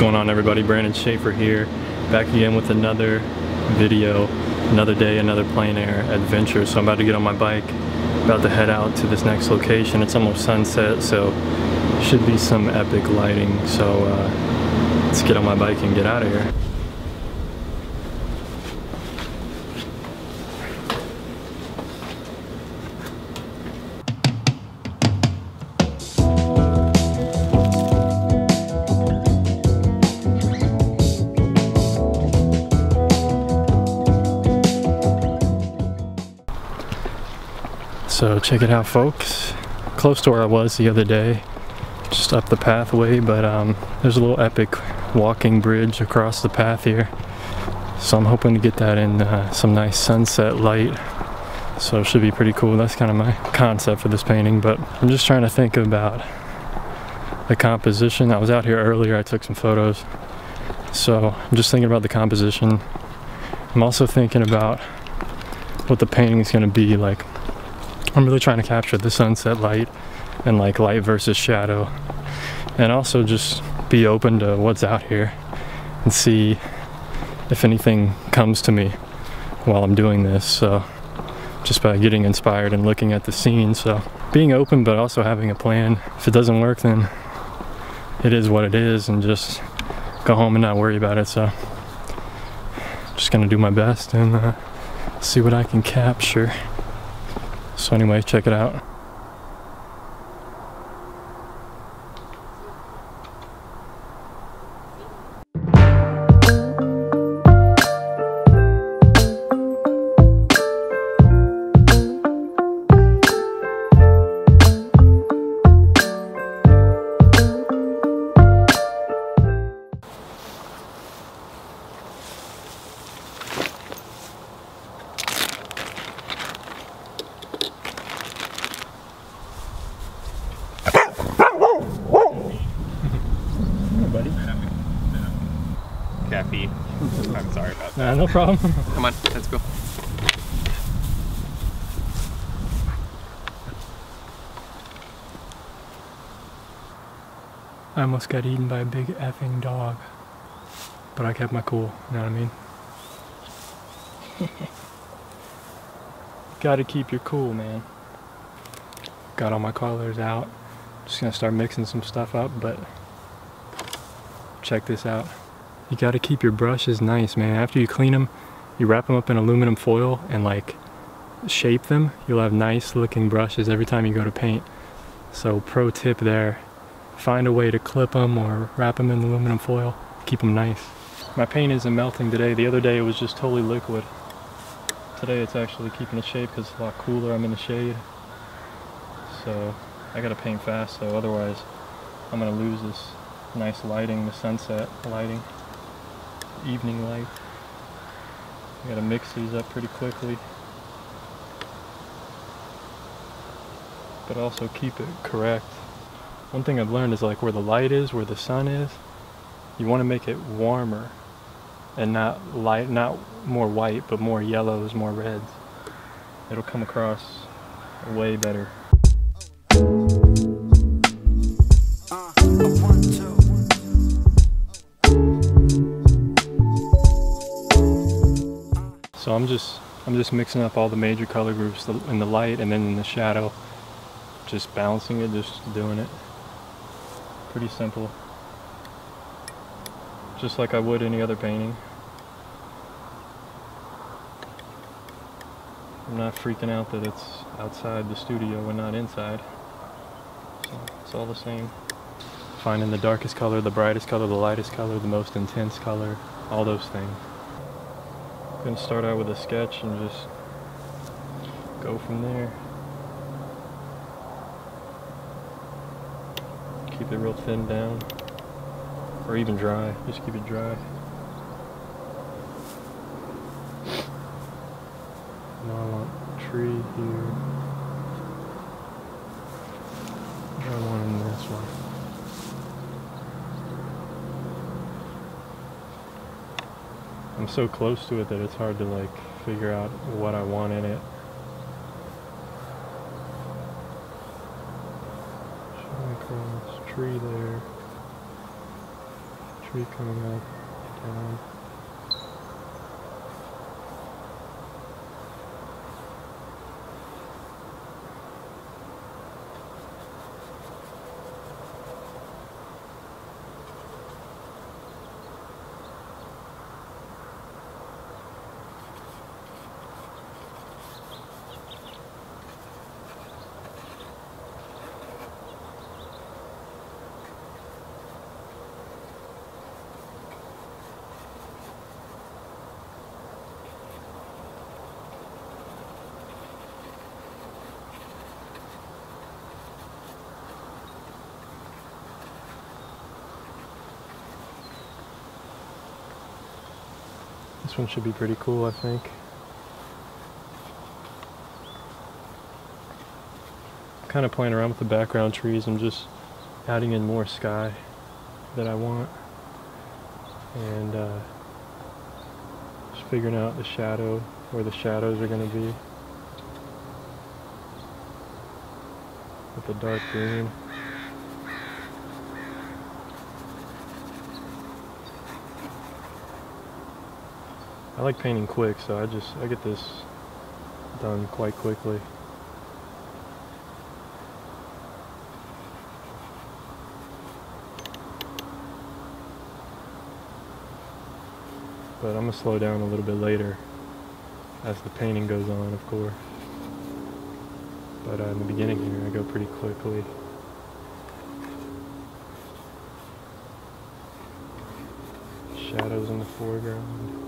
going on, everybody? Brandon Schaefer here, back again with another video, another day, another plein air adventure. So I'm about to get on my bike, about to head out to this next location. It's almost sunset, so should be some epic lighting. So let's get on my bike and get out of here. So check it out, folks. Close to where I was the other day, just up the pathway, but there's a little epic walking bridge across the path here. So I'm hoping to get that in some nice sunset light. So it should be pretty cool. That's kind of my concept for this painting, but I'm just trying to think about the composition. I was out here earlier, I took some photos. So I'm just thinking about the composition. I'm also thinking about what the painting is going to be like. I'm really trying to capture the sunset light and like light versus shadow, and also just be open to what's out here and see if anything comes to me while I'm doing this. So just by getting inspired and looking at the scene, so being open but also having a plan. If it doesn't work, then it is what it is, and just go home and not worry about it. So just gonna do my best and see what I can capture. So anyway, check it out. Caffeine. I'm sorry about that. Nah, no problem. Come on, let's go. I almost got eaten by a big effing dog, but I kept my cool, you know what I mean? Gotta keep your cool, man. Got all my colors out. Just gonna start mixing some stuff up, but check this out. You gotta keep your brushes nice, man. After you clean them, you wrap them up in aluminum foil and like shape them. You'll have nice looking brushes every time you go to paint. So pro tip there, find a way to clip them or wrap them in aluminum foil. Keep them nice. My paint isn't melting today. The other day it was just totally liquid. Today it's actually keeping its shape because it's a lot cooler. I'm in the shade. So I gotta paint fast, so otherwise I'm gonna lose this nice lighting, the sunset lighting. Evening light. I gotta mix these up pretty quickly, but also keep it correct. One thing I've learned is like where the light is, where the sun is, you want to make it warmer and not light, not more white, but more yellows, more reds. It'll come across way better. So I'm just mixing up all the major color groups in the light and then in the shadow, just balancing it, just doing it. Pretty simple, just like I would any other painting. I'm not freaking out that it's outside the studio and not inside, so it's all the same. Finding the darkest color, the brightest color, the lightest color, the most intense color, all those things. I'm going to start out with a sketch and just go from there. Keep it real thin down, or even dry, just keep it dry. Now I want a tree here. I want in this one. I'm so close to it that it's hard to like figure out what I want in it. Across tree there, tree coming up, down. This one should be pretty cool, I think. Kind of playing around with the background trees and just adding in more sky that I want. And just figuring out the shadow, where the shadows are going to be. With the dark green. I like painting quick, so I get this done quite quickly. But I'm gonna slow down a little bit later as the painting goes on, of course. But in the beginning here, I go pretty quickly. Shadows in the foreground.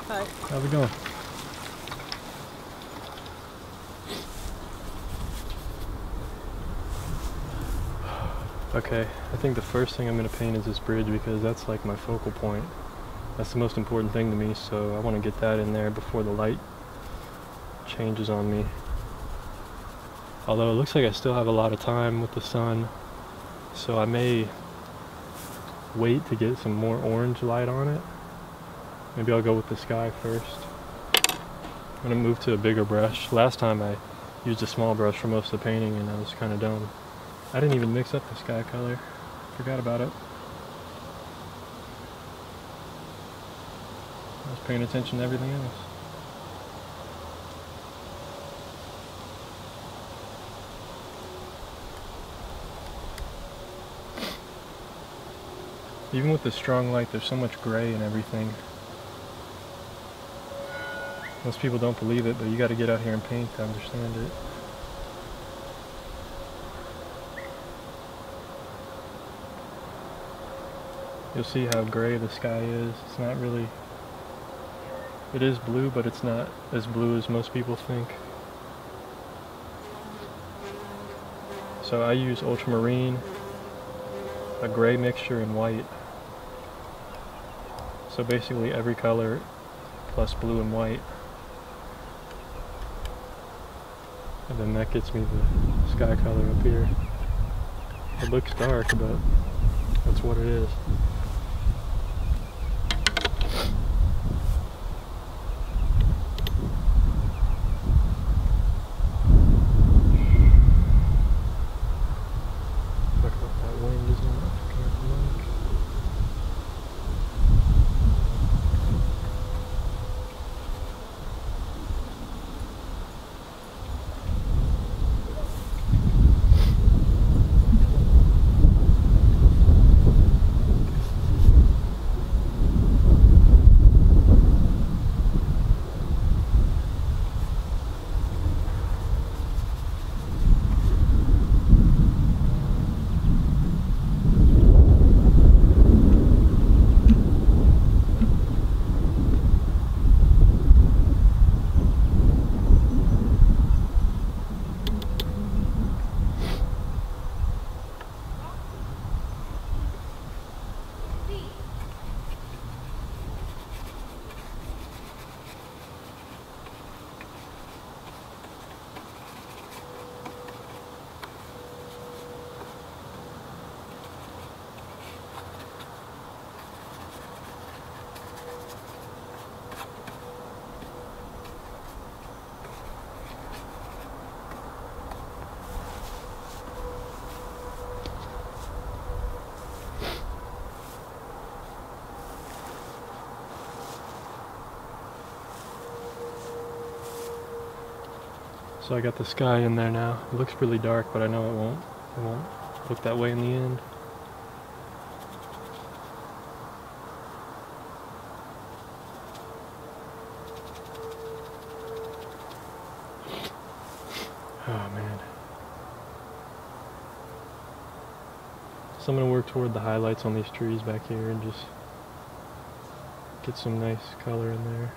Hi. How's it going? Okay, I think the first thing I'm going to paint is this bridge because that's like my focal point. That's the most important thing to me, so I want to get that in there before the light changes on me. Although it looks like I still have a lot of time with the sun, so I may wait to get some more orange light on it. Maybe I'll go with the sky first. I'm going to move to a bigger brush. Last time I used a small brush for most of the painting and I was kind of done. I didn't even mix up the sky color. Forgot about it. I was paying attention to everything else. Even with the strong light, there's so much gray and everything. Most people don't believe it, but you got to get out here and paint to understand it. You'll see how gray the sky is. It's not really... It is blue, but it's not as blue as most people think. So I use ultramarine, a gray mixture, and white. So basically every color plus blue and white. And then that gets me the sky color up here. It looks dark, but that's what it is. So I got the sky in there now. It looks really dark, but I know it won't. It won't look that way in the end. Oh man. So I'm gonna work toward the highlights on these trees back here and just get some nice color in there.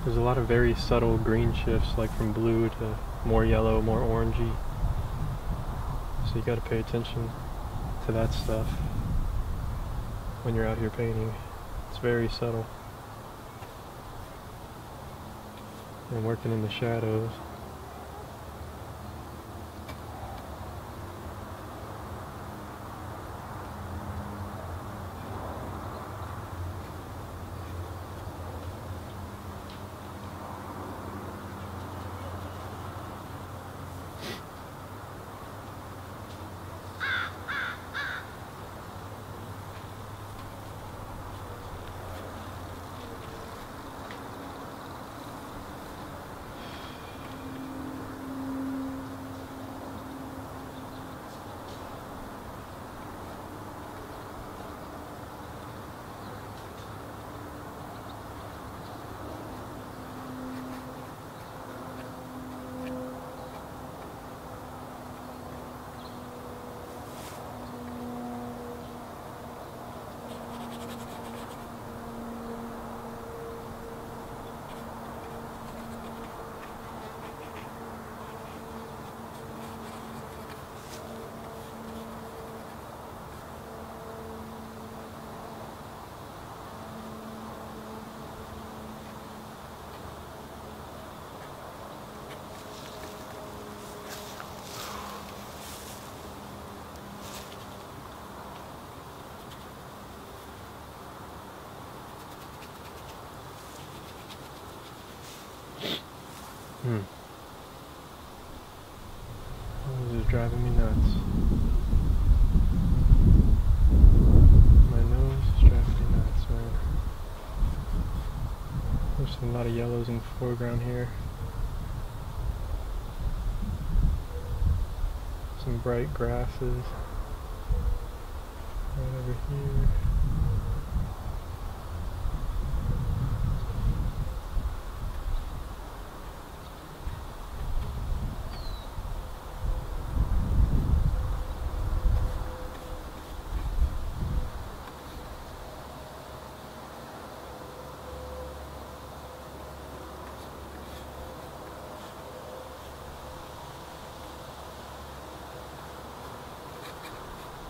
There's a lot of very subtle green shifts, like from blue to more yellow, more orangey. So you gotta pay attention to that stuff when you're out here painting. It's very subtle. And working in the shadows. This is driving me nuts. My nose is driving me nuts, man. There's a lot of yellows in the foreground here. Some bright grasses right over here.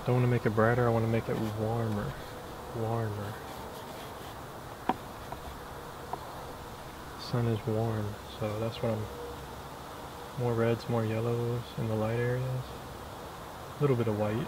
Don't want to make it brighter, I want to make it warmer. Warmer. The sun is warm, so that's what I'm... More reds, more yellows in the light areas. A little bit of white.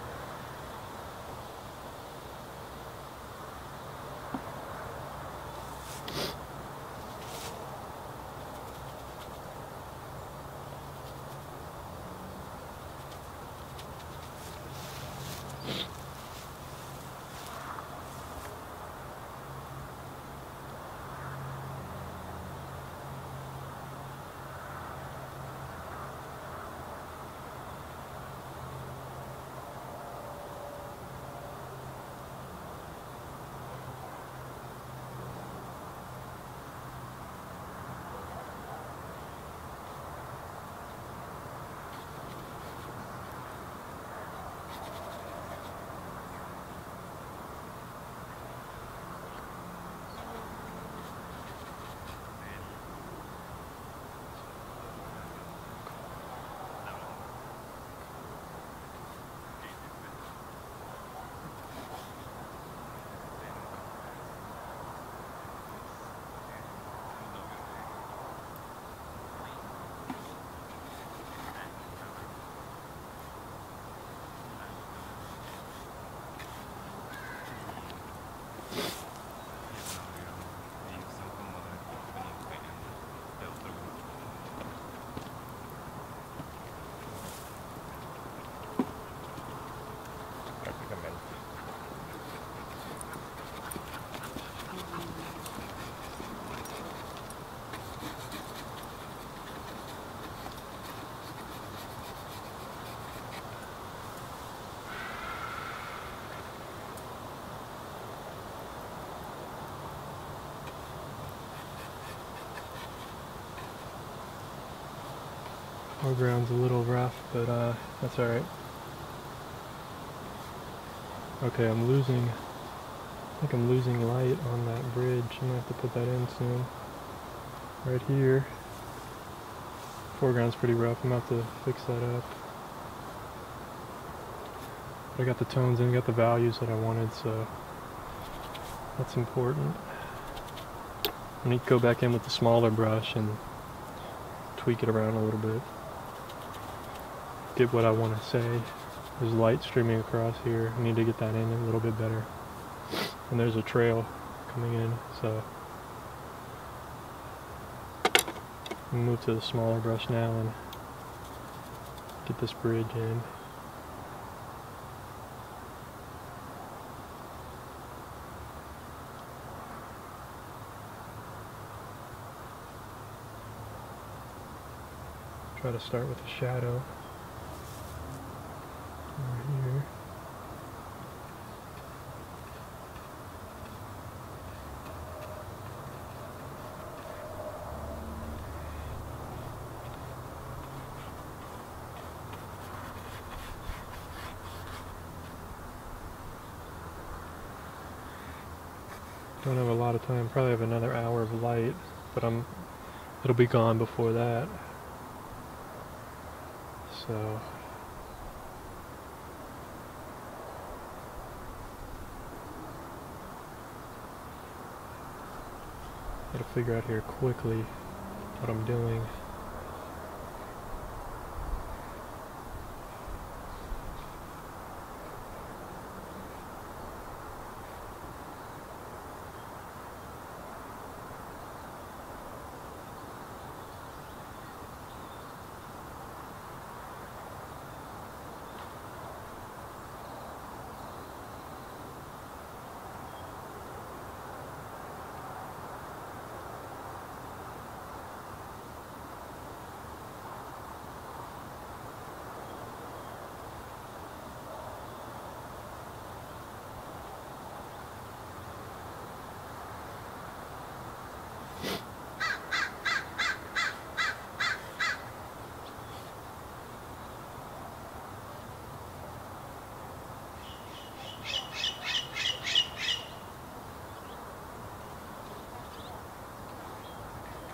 Foreground's a little rough, but that's alright. Okay, I think I'm losing light on that bridge. I'm gonna have to put that in soon. Right here. Foreground's pretty rough. I'm gonna have to fix that up. But I got the tones in, got the values that I wanted, so that's important. I need to go back in with the smaller brush and tweak it around a little bit. Get what I want to say. There's light streaming across here. I need to get that in a little bit better. And there's a trail coming in, so I'm gonna move to the smaller brush now and get this bridge in. Try to start with a shadow over here. Don't have a lot of time, probably have another hour of light, but it'll be gone before that. So gotta figure out here quickly what I'm doing.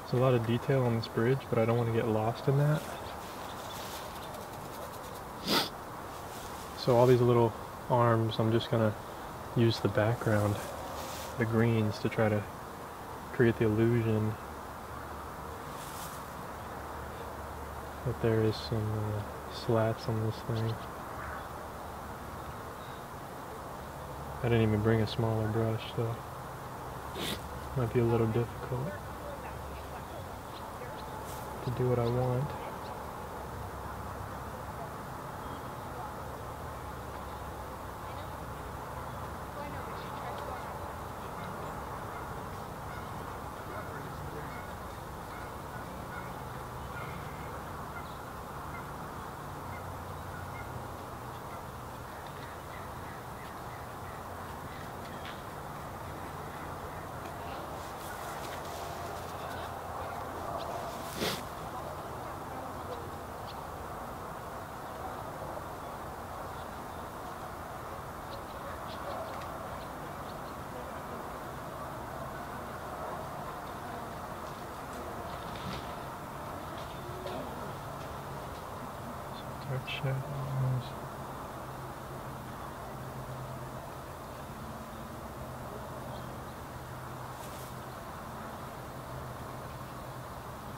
There's a lot of detail on this bridge, but I don't want to get lost in that. So all these little arms, I'm just gonna use the background, the greens, to try to create the illusion that there is some slats on this thing. I didn't even bring a smaller brush, so might be a little difficult to do what I want. Dark shadows.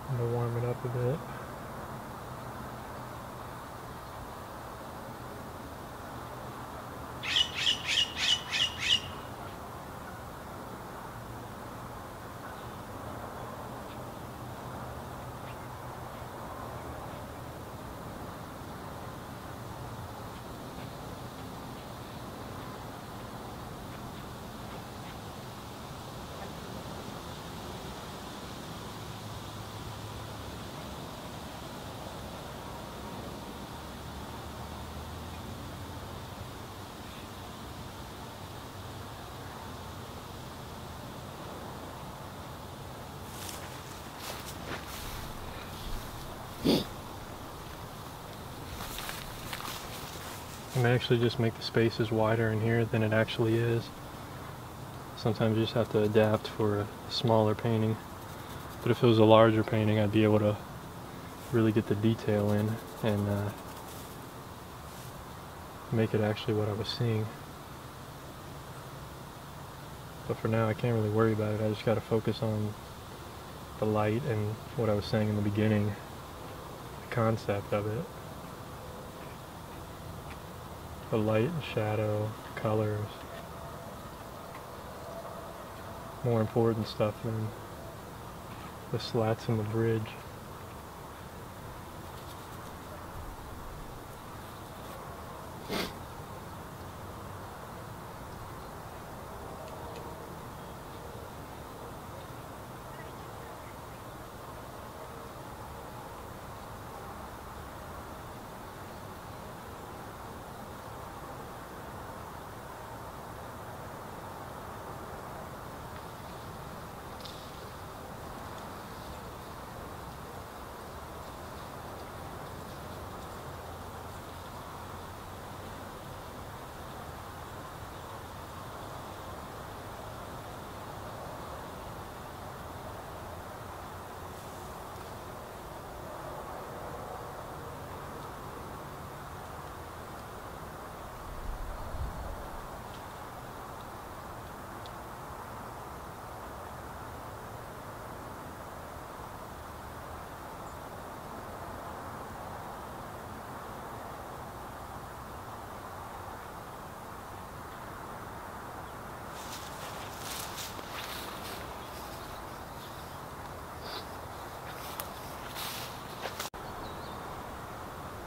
I'm gonna warm it up a bit. I may actually just make the spaces wider in here than it actually is. Sometimes you just have to adapt for a smaller painting. But if it was a larger painting, I'd be able to really get the detail in and make it actually what I was seeing. But for now, I can't really worry about it. I just got to focus on the light and what I was saying in the beginning, the concept of it. The light and shadow, colors. More important stuff than the slats in the bridge.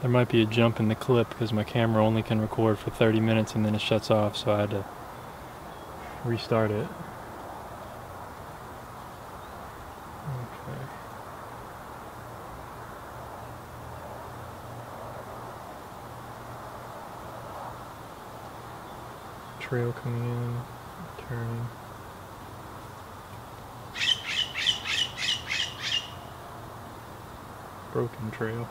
There might be a jump in the clip because my camera only can record for 30 minutes and then it shuts off, so I had to restart it. Okay. Trail coming in, turning. Broken trail.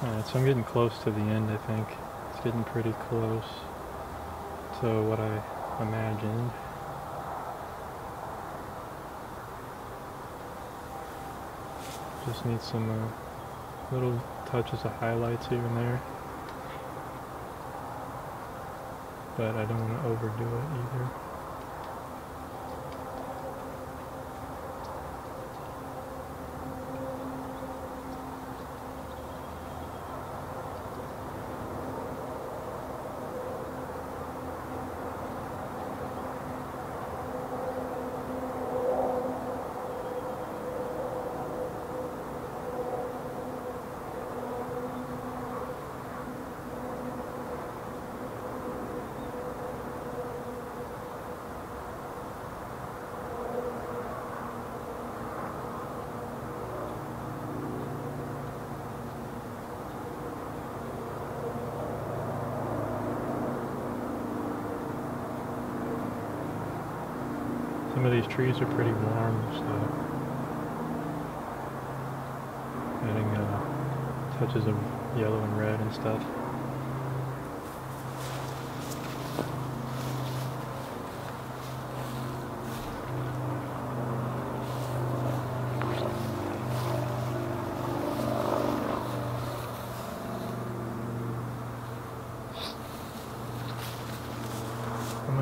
Alright, so I'm getting close to the end, I think. It's getting pretty close to what I imagined. Just need some little touches of highlights here and there. But I don't want to overdo it either. Some of these trees are pretty warm, so adding touches of yellow and red and stuff.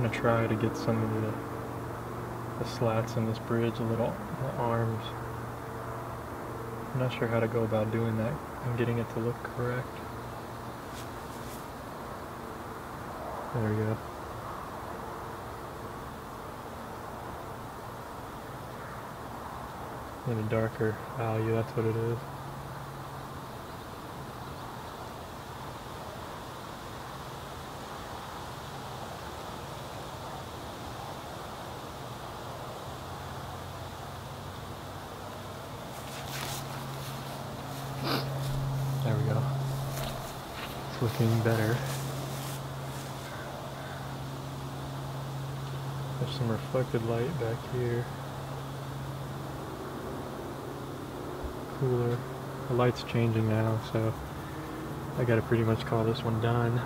want to try to get some of the slats in this bridge, the arms. I'm not sure how to go about doing that and getting it to look correct. There we go. In a darker value, that's what it is. There we go. It's looking better. There's some reflected light back here. Cooler. The light's changing now, so I gotta pretty much call this one done.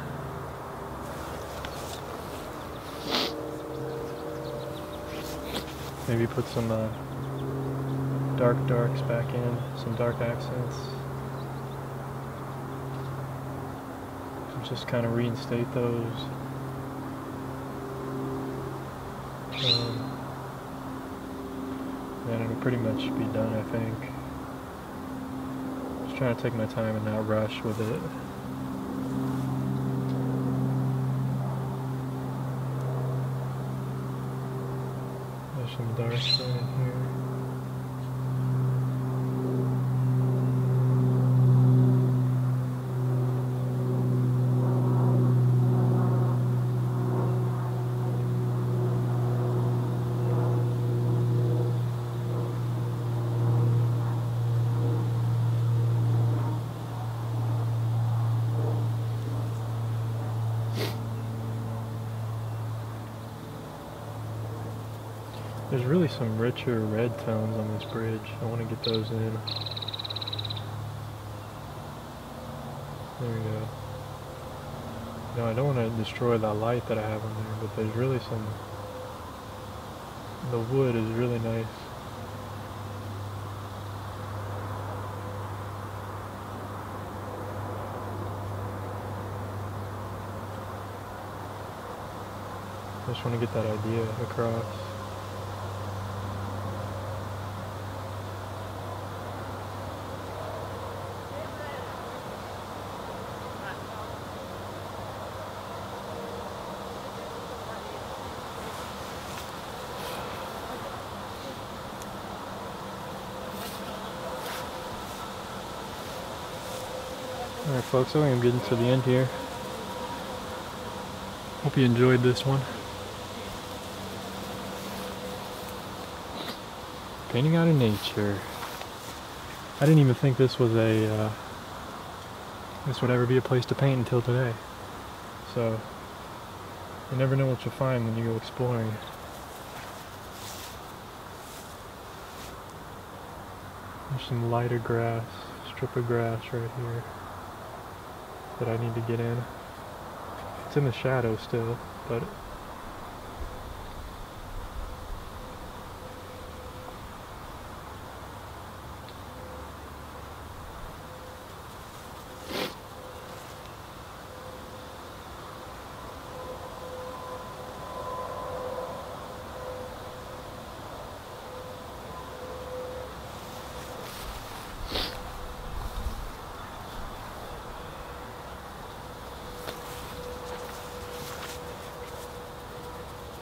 Maybe put some darks back in, some dark accents. Just kind of reinstate those. And it'll pretty much be done, I think. Just trying to take my time and not rush with it. There's some darks right in here. There's really some richer red tones on this bridge. I want to get those in. There we go. No, I don't want to destroy that light that I have on there, but there's really some... The wood is really nice. I just want to get that idea across. Alright folks, I think I'm getting to the end here. Hope you enjoyed this one. Painting out in nature. I didn't even think this was this would ever be a place to paint until today. So, you never know what you'll find when you go exploring. There's some lighter grass, strip of grass right here that I need to get in. It's in the shadow still, but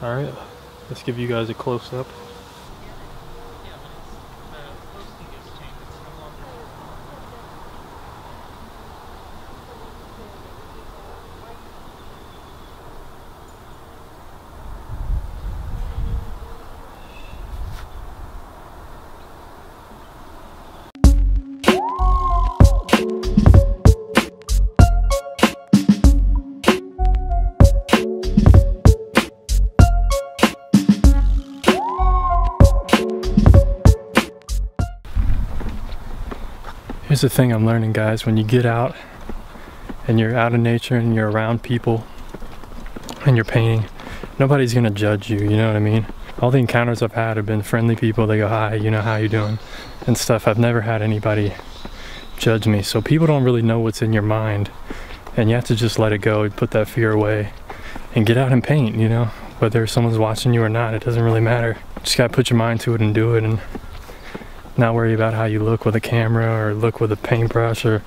alright, let's give you guys a close-up. Here's the thing I'm learning, guys. When you get out and you're out in nature and you're around people and you're painting, nobody's gonna judge you, you know what I mean? All the encounters I've had have been friendly people. They go, hi, you know, how you doing? And stuff. I've never had anybody judge me. So people don't really know what's in your mind, and you have to just let it go and put that fear away and get out and paint, you know? Whether someone's watching you or not, it doesn't really matter. Just gotta put your mind to it and do it, and not worry about how you look with a camera or look with a paintbrush or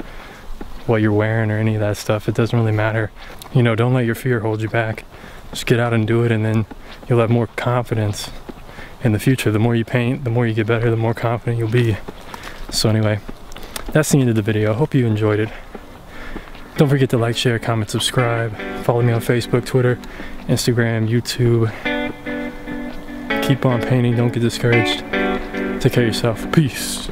what you're wearing or any of that stuff. It doesn't really matter. You know, don't let your fear hold you back. Just get out and do it, and then you'll have more confidence in the future. The more you paint, the more you get better, the more confident you'll be. So anyway, that's the end of the video. Hope you enjoyed it. Don't forget to like, share, comment, subscribe. Follow me on Facebook, Twitter, Instagram, YouTube. Keep on painting, don't get discouraged. Take care of yourself. Peace.